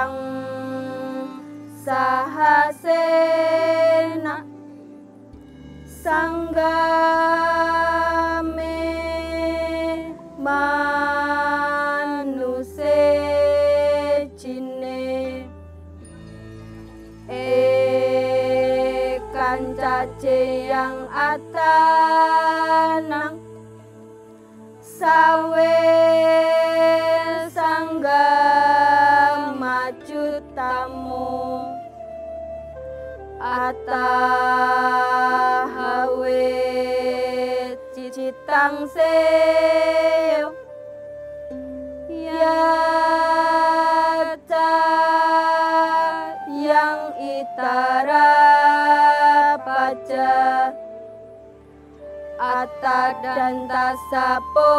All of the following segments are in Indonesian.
Sang Sahasena Sanggame Manuse Cine Kancace yang atanang Sawe Sangga Macutamu Atahawe Cicitang Seo Yata yang itara paca Ata dan tasapo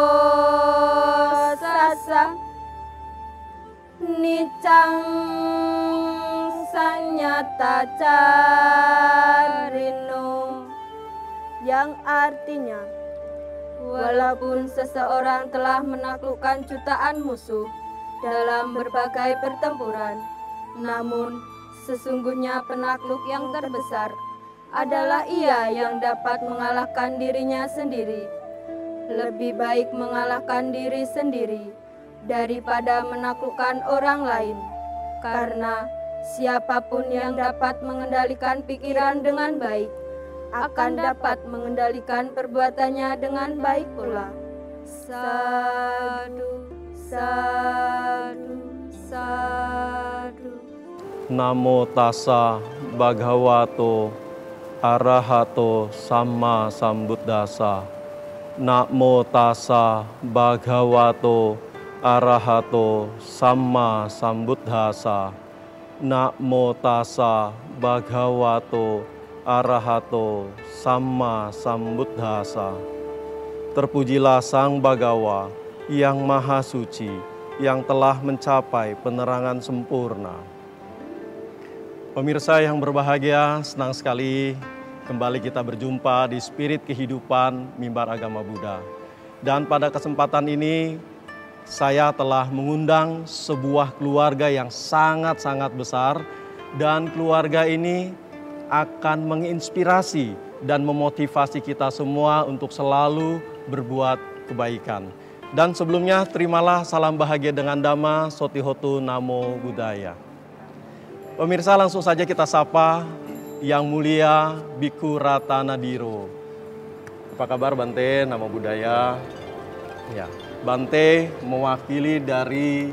sasa Nicang sanyata carino, yang artinya walaupun seseorang telah menaklukkan jutaan musuh dalam berbagai pertempuran, namun sesungguhnya penakluk yang terbesar adalah ia yang dapat mengalahkan dirinya sendiri. Lebih baik mengalahkan diri sendiri daripada menaklukkan orang lain, karena siapapun yang dapat mengendalikan pikiran dengan baik akan dapat mengendalikan perbuatannya dengan baik pula. Sadu, sadu, sadu. Namo tassa bhagavato arahato samma sambuddhassa. Namo tassa bhagavato arahato samma sambuddhassa. Namo tassa bhagavato arahato samma sambuddhassa. Terpujilah Sang Bhagawa yang Maha Suci, yang telah mencapai penerangan sempurna. Pemirsa yang berbahagia, senang sekali kembali kita berjumpa di Spirit Kehidupan Mimbar Agama Buddha. Dan pada kesempatan ini, saya telah mengundang sebuah keluarga yang sangat-sangat besar, dan keluarga ini akan menginspirasi dan memotivasi kita semua untuk selalu berbuat kebaikan. Dan sebelumnya, terimalah salam bahagia dengan Dhamma Sotihotu Namo Buddhaya. Pemirsa, langsung saja kita sapa Yang Mulia Bhikkhu Ratanadiro. Apa kabar Bante? Namo Buddhaya. Ya. Bante mewakili dari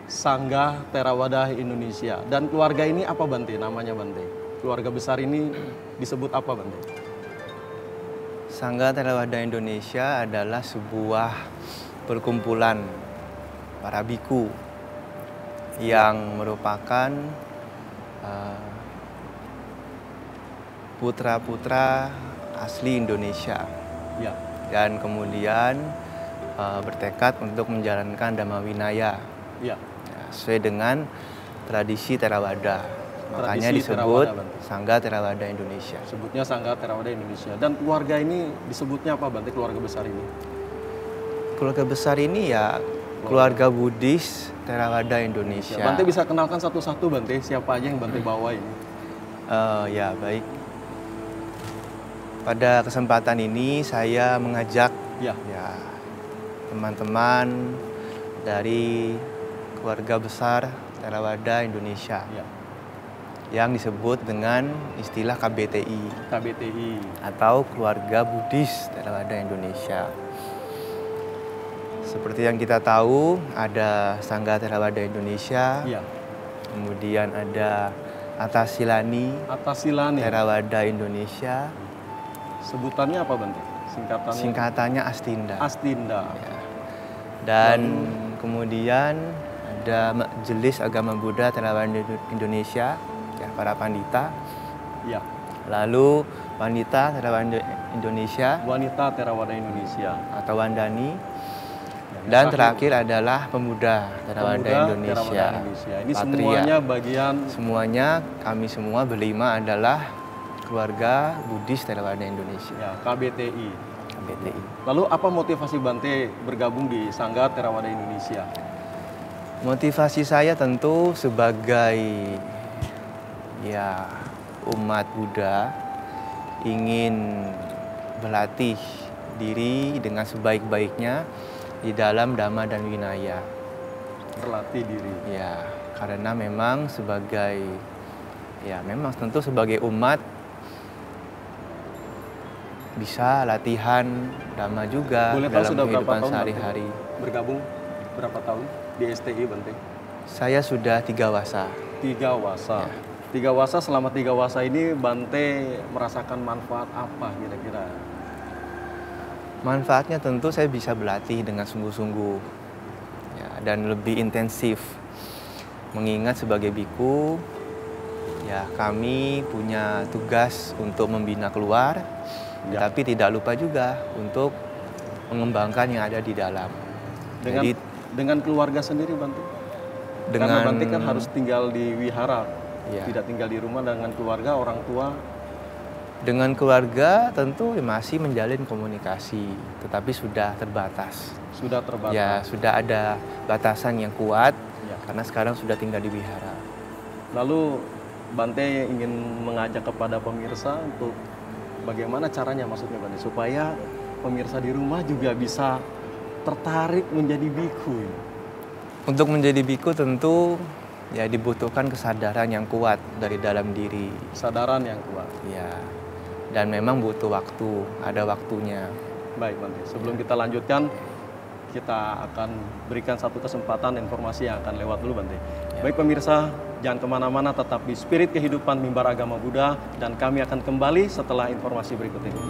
Sangga Theravada Indonesia. Dan keluarga ini apa Bante? Namanya Bante. Keluarga besar ini disebut apa Bante? Sangga Theravada Indonesia adalah sebuah perkumpulan para biku yang merupakan putra-putra asli Indonesia. Ya. Dan kemudian bertekad untuk menjalankan Dhamma Winaya, Ya. sesuai dengan tradisi Theravada. Makanya disebut Sangga Theravada Indonesia. Sebutnya Sangga Theravada Indonesia. Dan keluarga ini disebutnya apa Bante, keluarga besar ini? Keluarga besar ini ya keluarga Buddhis Theravada Indonesia. Bante bisa kenalkan satu-satu Bante, siapa aja yang Bante bawa ini? Ya baik. Pada kesempatan ini saya mengajak ya teman-teman dari keluarga besar Theravada Indonesia yang disebut dengan istilah KBTI. KBTI atau Keluarga Buddhis Theravada Indonesia. Seperti yang kita tahu, ada Sangga Theravada Indonesia, kemudian ada Atasilani Theravada Indonesia. Sebutannya apa Bante? Singkatannya Astinda. Astinda. Ya. Dan kemudian ada Majelis Agama Buddha Theravada Indonesia, ya, para pandita. Ya. Lalu Wanita Theravada Indonesia. Wanita Theravada Indonesia. Atau Wandani. Dan terakhir adalah Pemuda Theravada Indonesia. Ini semuanya bagian. Semuanya kami semua berlima adalah keluarga Buddhis Theravada Indonesia. Ya, KBTI. KBTI. Lalu apa motivasi Bante bergabung di Sangga Theravada Indonesia? Motivasi saya tentu sebagai ya umat Buddha ingin berlatih diri dengan sebaik-baiknya di dalam Dhamma dan Winaya. Berlatih diri. Ya, karena memang memang tentu sebagai umat bisa latihan Dhamma juga. Boleh tahu dalam sudah berapa kehidupan tahun sehari-hari. bergabung? Berapa tahun di STI Bante? Saya sudah 3 wasa. 3 wasa. Ya. 3 wasa, selama 3 wasa ini Bante merasakan manfaat apa kira-kira? Manfaatnya tentu saya bisa berlatih dengan sungguh-sungguh ya, dan lebih intensif. Mengingat sebagai biku, ya kami punya tugas untuk membina keluar, Ya. tapi tidak lupa juga untuk mengembangkan yang ada di dalam. Dengan keluarga sendiri Bante? Karena Bante kan harus tinggal di wihara, ya, tidak tinggal di rumah dengan keluarga, orang tua. dengan keluarga tentu masih menjalin komunikasi, tetapi sudah terbatas. Sudah terbatas. Ya, sudah ada batasan yang kuat Ya. karena sekarang sudah tinggal di wihara. Lalu Bante ingin mengajak kepada pemirsa untuk bagaimana caranya maksudnya Bante supaya pemirsa di rumah juga bisa tertarik menjadi biku. Untuk menjadi biku tentu ya dibutuhkan kesadaran yang kuat dari dalam diri. Kesadaran yang kuat. Ya. Dan memang butuh waktu, ada waktunya. Baik Bante, sebelum kita lanjutkan, kita akan berikan satu kesempatan informasi yang akan lewat dulu Bante. Ya. Baik pemirsa, jangan kemana-mana, tetap di Spirit Kehidupan Mimbar Agama Buddha, dan kami akan kembali setelah informasi berikut ini.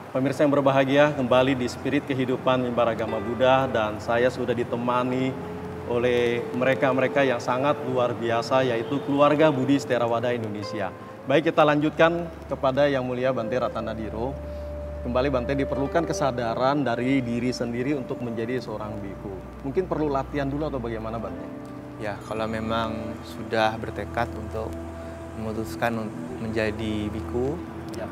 Pemirsa yang berbahagia, kembali di Spirit Kehidupan Mimbar Agama Buddha, dan saya sudah ditemani oleh mereka-mereka yang sangat luar biasa, yaitu keluarga Buddhis Theravada Indonesia. Baik, kita lanjutkan kepada Yang Mulia Bante Ratanadiro. Kembali Bante, diperlukan kesadaran dari diri sendiri untuk menjadi seorang biku. Mungkin perlu latihan dulu atau bagaimana Bante? Ya, kalau memang sudah bertekad untuk memutuskan menjadi biku, Ya.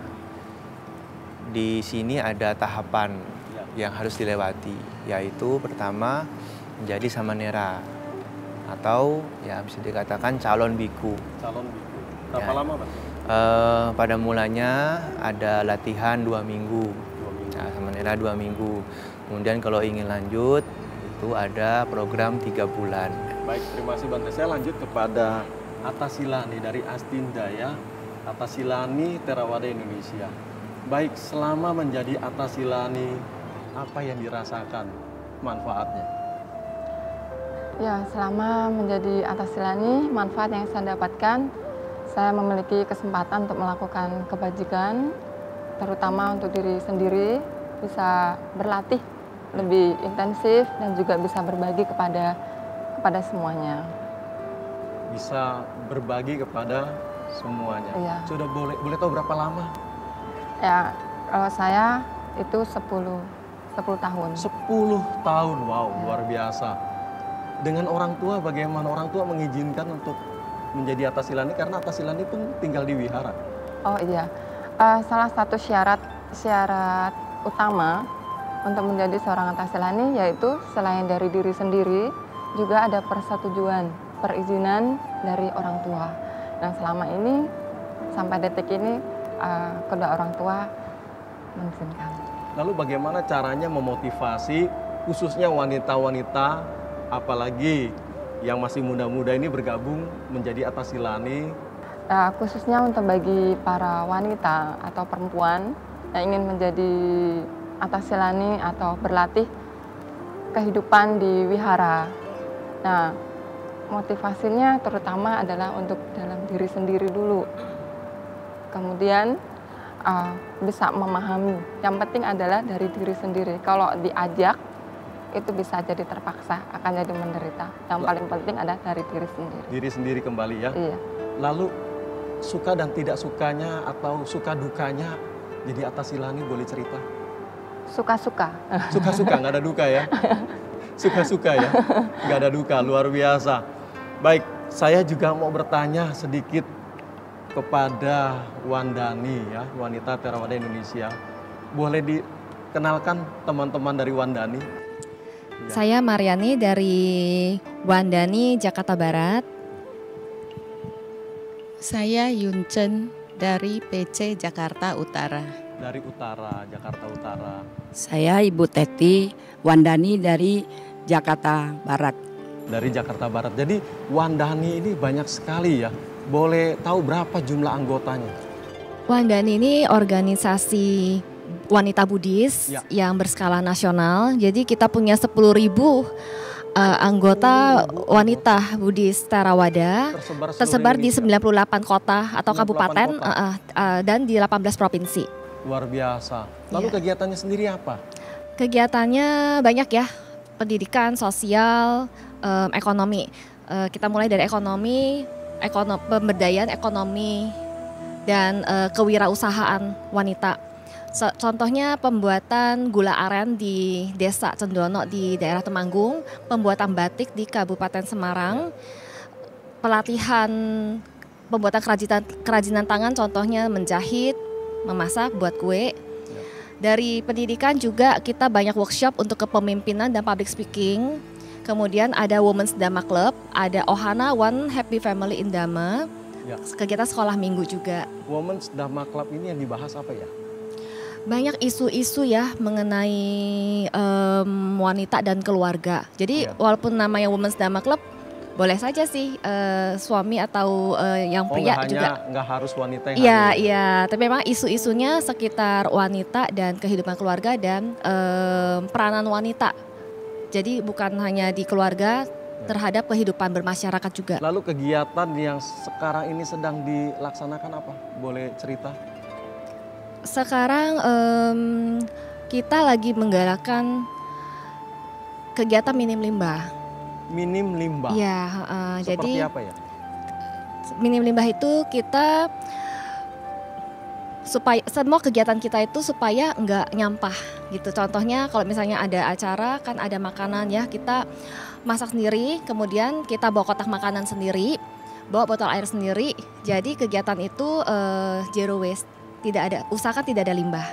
di sini ada tahapan Ya. yang harus dilewati, yaitu pertama menjadi samanera atau ya bisa dikatakan calon biku. Calon biku. Berapa Ya. lama Bante? Pada mulanya ada latihan 2 minggu, 2 minggu. nah, samanera 2 minggu. Kemudian kalau ingin lanjut itu ada program 3 bulan. Baik, terima kasih Bante. Saya lanjut kepada Atasilani dari Astindaya, Atasilani Theravada Indonesia. Baik, selama menjadi Atasilani, apa yang dirasakan manfaatnya? Ya, selama menjadi Atasilani, manfaat yang saya dapatkan, saya memiliki kesempatan untuk melakukan kebajikan, terutama untuk diri sendiri, bisa berlatih lebih intensif dan juga bisa berbagi kepada semuanya. Bisa berbagi kepada semuanya. Iya. Sudah boleh tahu berapa lama? Ya, kalau saya itu 10 tahun. 10 tahun, wow, luar biasa. Dengan orang tua bagaimana? Orang tua mengizinkan untuk menjadi Atasilani karena Atasilani pun tinggal di wihara. Oh iya, salah satu syarat utama untuk menjadi seorang Atasilani yaitu selain dari diri sendiri juga ada persetujuan, perizinan dari orang tua. Dan selama ini sampai detik ini kedua orang tua mengizinkan. Lalu bagaimana caranya memotivasi khususnya wanita-wanita apalagi yang masih muda-muda ini bergabung menjadi Atasilani? Khususnya untuk bagi para wanita atau perempuan yang ingin menjadi Atasilani atau berlatih kehidupan di wihara. Nah, motivasinya terutama adalah untuk dalam diri sendiri dulu. Kemudian bisa memahami. Yang penting adalah dari diri sendiri. Kalau diajak itu bisa jadi terpaksa, akan jadi menderita. Yang paling penting adalah dari diri sendiri. Diri sendiri kembali ya. Iya. Lalu suka dan tidak sukanya atau suka dukanya jadi Atasilani boleh cerita? Suka-suka. Suka-suka, nggak ada duka ya? Suka-suka ya, nggak ada duka, luar biasa. Baik, saya juga mau bertanya sedikit kepada Wandani ya, wanita Theravada Indonesia. Boleh dikenalkan teman-teman dari Wandani? Ya. Saya Mariani dari Wandani, Jakarta Barat. Saya Yuncen dari PC Jakarta Utara. Dari Utara, Jakarta Utara. Saya Ibu Teti Wandani dari Jakarta Barat. Dari Jakarta Barat. Jadi Wandani ini banyak sekali ya. Boleh tahu berapa jumlah anggotanya? Wandani ini organisasi wanita Buddhis Ya. yang berskala nasional. Jadi kita punya 10.000 anggota wanita Buddhis Theravada tersebar di 98 kota atau 98 kabupaten kota. dan di 18 provinsi. Luar biasa. Lalu Ya. kegiatannya sendiri apa? Kegiatannya banyak ya, pendidikan, sosial, ekonomi. Kita mulai dari ekonomi, pemberdayaan ekonomi, dan kewirausahaan wanita. Contohnya pembuatan gula aren di Desa Cendono di daerah Temanggung, pembuatan batik di Kabupaten Semarang, pelatihan pembuatan kerajinan tangan, contohnya menjahit, memasak, buat kue. Dari pendidikan juga kita banyak workshop untuk kepemimpinan dan public speaking. Kemudian ada Women's Dhamma Club, ada Ohana One Happy Family in Dhamma, Ya. kegiatan sekolah minggu juga. Women's Dhamma Club ini yang dibahas apa ya? Banyak isu-isu ya mengenai wanita dan keluarga. Jadi Ya. walaupun namanya Women's Dhamma Club, boleh saja sih suami atau yang pria juga. Nggak harus wanita yang Iya, hadir. iya. Tapi memang isu-isunya sekitar wanita dan kehidupan keluarga dan peranan wanita. Jadi bukan hanya di keluarga, terhadap kehidupan bermasyarakat juga. Lalu kegiatan yang sekarang ini sedang dilaksanakan apa? Boleh cerita? Sekarang kita lagi menggalakkan kegiatan minim limbah. Minim limbah. Iya, Seperti jadi apa ya? minim limbah itu kita supaya semua kegiatan kita itu supaya nggak nyampah gitu. Contohnya kalau misalnya ada acara kan ada makanan ya, kita masak sendiri, kemudian kita bawa kotak makanan sendiri, bawa botol air sendiri. Jadi kegiatan itu zero waste, tidak ada, usahakan tidak ada limbah.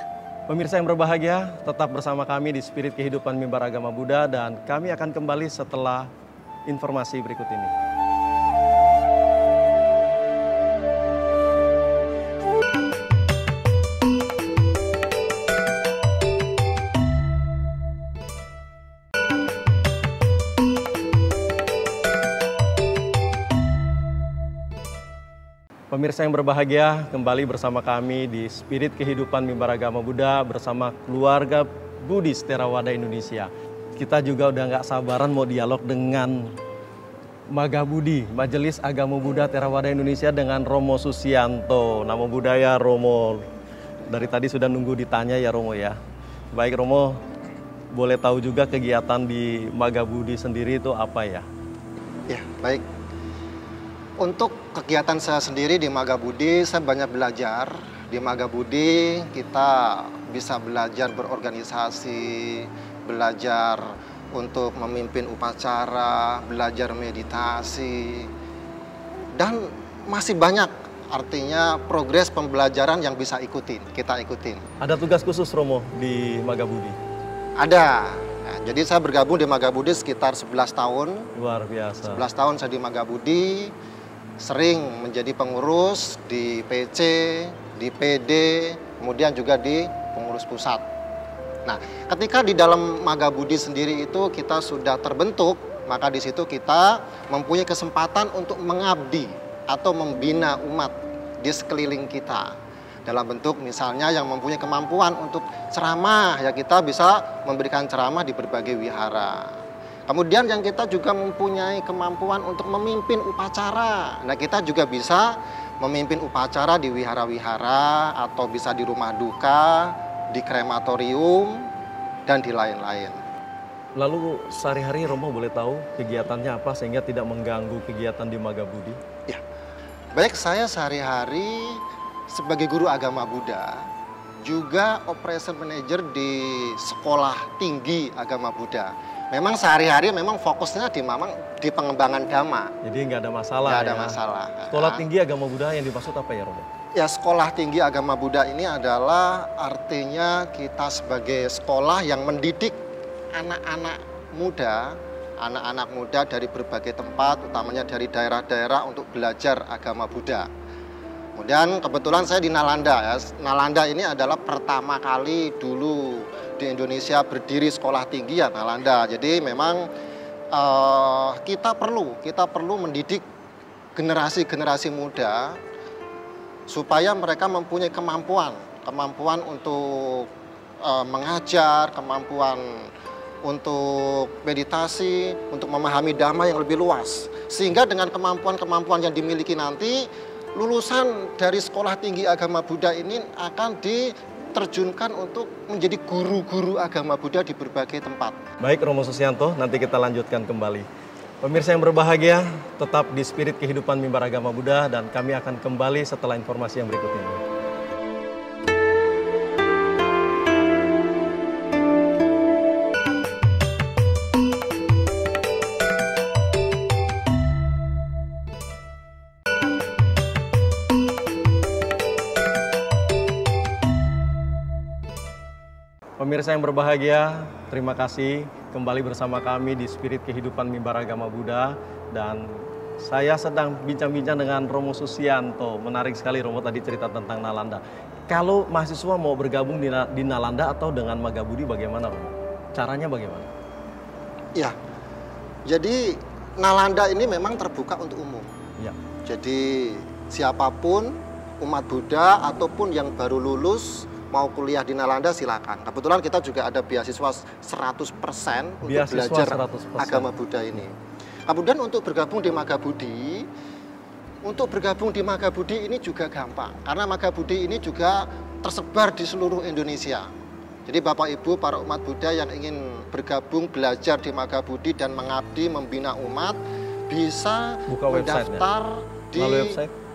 Pemirsa yang berbahagia, tetap bersama kami di Spirit Kehidupan Mimbar Agama Buddha dan kami akan kembali setelah informasi berikut ini. Pemirsa yang berbahagia, kembali bersama kami di Spirit Kehidupan Mimbar Agama Buddha bersama keluarga Buddhis Theravada Indonesia. Kita juga udah nggak sabaran mau dialog dengan Magabudi, Majelis Agama Buddha Theravada Indonesia dengan Romo Susianto. Namo Buddhaya Romo. Dari tadi sudah nunggu ditanya ya Romo ya. Baik Romo, boleh tahu juga kegiatan di Magabudi sendiri itu apa ya? Ya, baik. Untuk kegiatan saya sendiri di Magabudi, saya banyak belajar. Di Magabudi kita bisa belajar berorganisasi, belajar untuk memimpin upacara, belajar meditasi, dan masih banyak artinya progres pembelajaran yang bisa kita ikutin. Ada tugas khusus Romo di Magabudi? Ada. Nah, jadi saya bergabung di Magabudi sekitar 11 tahun. Luar biasa. 11 tahun saya di Magabudi. Sering menjadi pengurus di PC, di PD, kemudian juga di pengurus pusat. Nah, ketika di dalam Magabudi sendiri itu kita sudah terbentuk, maka di situ kita mempunyai kesempatan untuk mengabdi atau membina umat di sekeliling kita. Dalam bentuk misalnya yang mempunyai kemampuan untuk ceramah, ya kita bisa memberikan ceramah di berbagai wihara. Kemudian yang kita juga mempunyai kemampuan untuk memimpin upacara. Nah, kita juga bisa memimpin upacara di wihara-wihara atau bisa di rumah duka, di krematorium, dan di lain-lain. Lalu sehari-hari Romo boleh tahu kegiatannya apa sehingga tidak mengganggu kegiatan di Magabudi? Ya, baik, saya sehari-hari sebagai guru agama Buddha, juga operation manager di Sekolah Tinggi Agama Buddha. Memang sehari-hari memang fokusnya di pengembangan dhamma. Jadi nggak ada masalah. Nggak ada ya. masalah. Sekolah Tinggi Agama Buddha yang dimaksud apa ya, Romo? Ya, Sekolah Tinggi Agama Buddha ini adalah artinya kita sebagai sekolah yang mendidik anak-anak muda dari berbagai tempat, utamanya dari daerah-daerah untuk belajar agama Buddha. Kemudian kebetulan saya di Nalanda ya. Nalanda ini adalah pertama kali dulu di Indonesia berdiri sekolah tinggi ya, Nalanda. Jadi memang kita perlu mendidik generasi-generasi muda supaya mereka mempunyai kemampuan untuk mengajar, kemampuan untuk meditasi, untuk memahami dhamma yang lebih luas. Sehingga dengan kemampuan-kemampuan yang dimiliki nanti, lulusan dari Sekolah Tinggi Agama Buddha ini akan diterjunkan untuk menjadi guru-guru agama Buddha di berbagai tempat. Baik, Romo Susianto, nanti kita lanjutkan kembali. Pemirsa yang berbahagia, tetap di Spirit Kehidupan Mimbar Agama Buddha dan kami akan kembali setelah informasi yang berikut ini. Pemirsa yang berbahagia, terima kasih kembali bersama kami di Spirit Kehidupan Mimbar Agama Buddha. Dan saya sedang bincang-bincang dengan Romo Susianto. Menarik sekali Romo tadi cerita tentang Nalanda. Kalau mahasiswa mau bergabung di Nalanda atau dengan Magabudi bagaimana Romo? Caranya bagaimana? Ya, jadi Nalanda ini memang terbuka untuk umum. Ya. Jadi siapapun umat Buddha ataupun yang baru lulus mau kuliah di Nalanda silakan. Kebetulan kita juga ada beasiswa 100% untuk belajar 100%. Agama Buddha ini. Kemudian untuk bergabung di Magabudi ini juga gampang. Karena Magabudi ini juga tersebar di seluruh Indonesia. Jadi Bapak Ibu para umat Buddha yang ingin bergabung belajar di Magabudi dan mengabdi membina umat bisa mendaftar di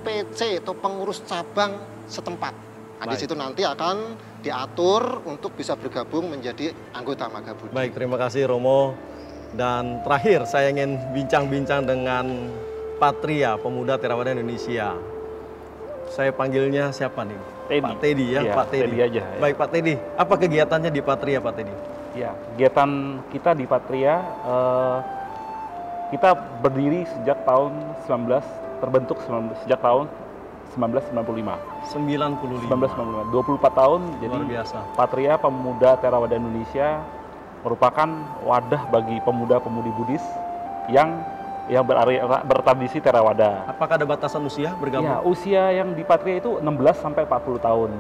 PC atau pengurus cabang setempat. Nah, di situ nanti akan diatur untuk bisa bergabung menjadi anggota Magabudi. Baik, terima kasih Romo. Dan terakhir saya ingin bincang-bincang dengan Patria, Pemuda Theravada Indonesia. Saya panggilnya siapa nih? Teddy. Pak Teddy ya, Pak Teddy aja. Ya. Baik Pak Teddy, apa kegiatannya di Patria Pak Teddy? Ya, kegiatan kita di Patria, kita berdiri sejak tahun sejak tahun 1995. 24 tahun, jadi biasa. Patria Pemuda Theravada Indonesia merupakan wadah bagi pemuda-pemudi Buddhis yang bertradisi Theravada. Apakah ada batasan usia bergabung? Ya, usia yang di Patria itu 16 sampai 40 tahun.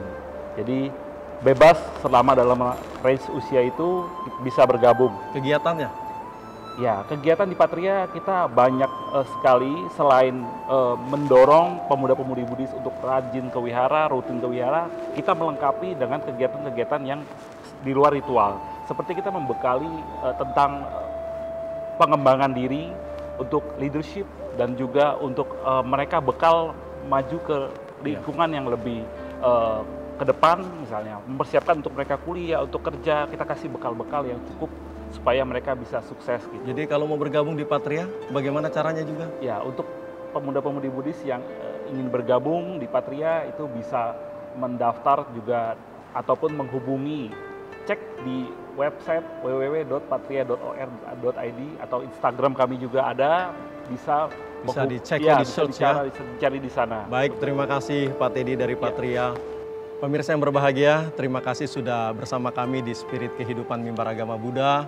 Jadi bebas selama dalam range usia itu bisa bergabung. Kegiatannya? Ya, kegiatan di Patria kita banyak sekali selain mendorong pemuda-pemudi Buddhis untuk rajin ke wihara, rutin ke wihara, kita melengkapi dengan kegiatan-kegiatan yang di luar ritual. Seperti kita membekali tentang pengembangan diri untuk leadership dan juga untuk mereka bekal maju ke lingkungan yang lebih ke depan, misalnya mempersiapkan untuk mereka kuliah, untuk kerja, kita kasih bekal-bekal yang cukup supaya mereka bisa sukses gitu. Jadi kalau mau bergabung di Patria, bagaimana caranya juga? Ya, untuk pemuda-pemudi Buddhis yang ingin bergabung di Patria itu bisa mendaftar juga ataupun menghubungi, cek di website www.patria.or.id atau Instagram kami juga ada, bisa dicek ya, di search ya. Dicari di sana. Baik, terima kasih Pak Teddy dari Patria. Pemirsa yang berbahagia, terima kasih sudah bersama kami di Spirit Kehidupan Mimbar Agama Buddha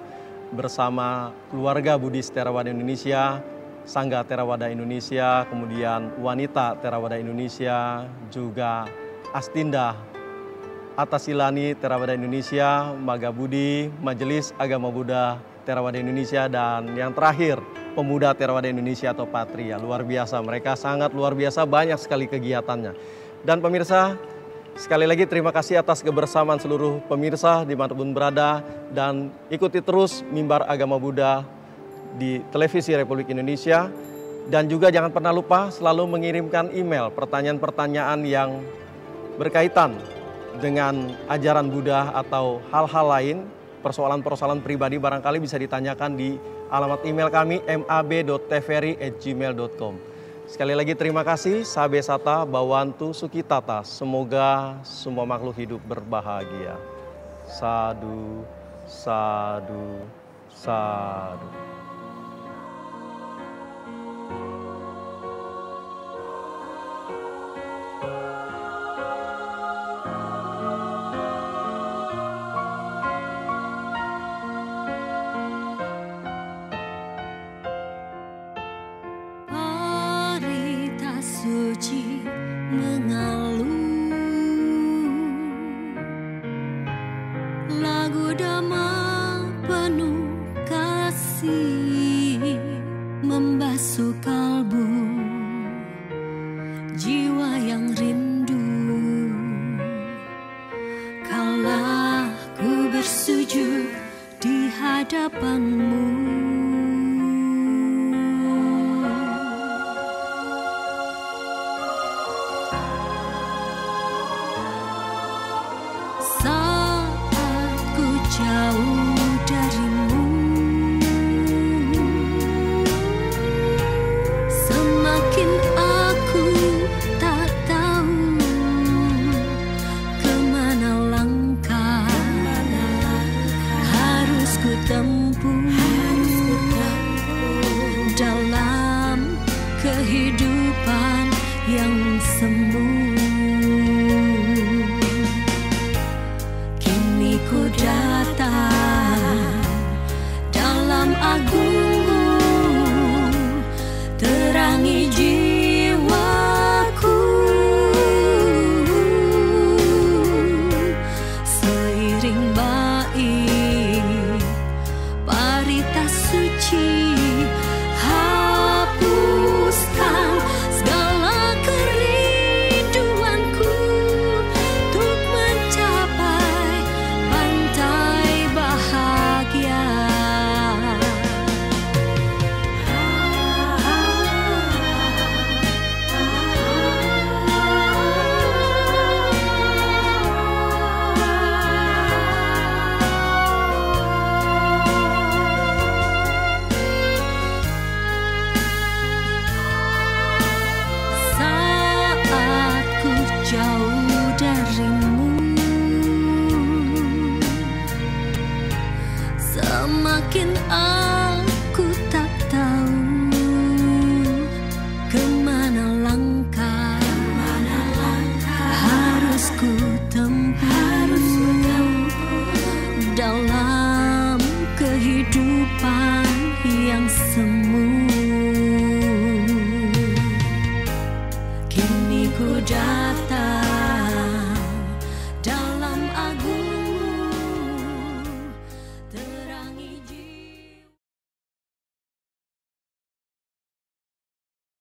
bersama keluarga Buddhis Theravada Indonesia, Sangga Theravada Indonesia, kemudian Wanita Theravada Indonesia, juga Astinda Atasilani Theravada Indonesia, Magabudi, Majelis Agama Buddha Theravada Indonesia, dan yang terakhir Pemuda Theravada Indonesia atau Patria. Luar biasa, mereka sangat luar biasa, banyak sekali kegiatannya. Dan pemirsa, sekali lagi terima kasih atas kebersamaan seluruh pemirsa dimanapun berada, dan ikuti terus Mimbar Agama Buddha di Televisi Republik Indonesia. Dan juga jangan pernah lupa selalu mengirimkan email pertanyaan-pertanyaan yang berkaitan dengan ajaran Buddha atau hal-hal lain, persoalan-persoalan pribadi barangkali bisa ditanyakan di alamat email kami mab.tveri@gmail.com. Sekali lagi terima kasih, Sabe Sata Bawantu Sukitata. Semoga semua makhluk hidup berbahagia. Sadu, sadu, sadu. Suci mengalun, lagu damai penuh kasih membasuh kalbu jiwa yang rindu. Kala ku bersujud di hadapanmu, jauh darimu, semakin aku tak tahu kemana langkah harus ku tempuh dalam kehidupan yang semu. Kini ku datang dalam agungmu, terangi jiwaku, seiring bait parita suci, hapuskan segala kerinduanku untuk mencapai pantai bahagia. Saat ku jauh darimu, semakin aku tak tahu kemana langkah harus ku tempuh dalam kehidupan yang semu. Kini ku datang